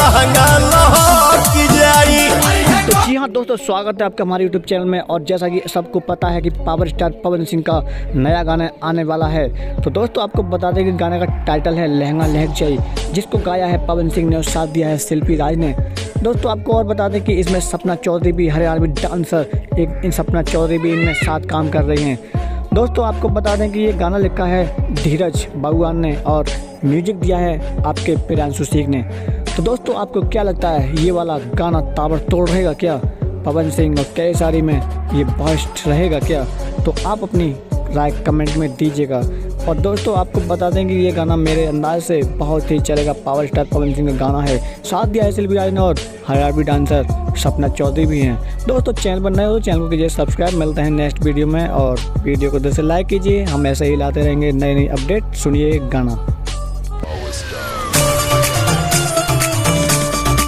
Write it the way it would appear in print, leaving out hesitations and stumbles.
लहंगा लहक जाई। तो जी हाँ दोस्तों, स्वागत है आपका हमारे यूट्यूब चैनल में। और जैसा कि सबको पता है कि पावर स्टार पवन सिंह का नया गाना आने वाला है। तो दोस्तों आपको बता दें कि गाने का टाइटल है लहंगा लहक जाई, जिसको गाया है पवन सिंह ने और साथ दिया है शिल्पी राज ने। दोस्तों आपको और बता दें कि इसमें सपना चौधरी भी, हरियाणवी डांसर इन सपना चौधरी भी इनमें साथ काम कर रही हैं। दोस्तों आपको बता दें कि ये गाना लिखा है धीरज बागवान ने और म्यूजिक दिया है आपके प्रियांशु सिंह ने। तो दोस्तों आपको क्या लगता है, ये वाला गाना ताबड़तोड़ रहेगा क्या? पवन सिंह और केसारी में ये बस्ट रहेगा क्या? तो आप अपनी राय कमेंट में दीजिएगा। और दोस्तों आपको बता दें कि ये गाना मेरे अंदाज से बहुत ही चलेगा। पावर स्टार पवन सिंह का गाना है, साथ दिया है शिल्पी राज ने और हरियाणवी डांसर सपना चौधरी भी हैं। दोस्तों चैनल पर नए हो तो चैनल को कीजिए सब्सक्राइब। मिलते हैं नेक्स्ट वीडियो में और वीडियो को दिल से लाइक कीजिए। हम ऐसे ही लाते रहेंगे नई नई अपडेट। सुनिए गाना।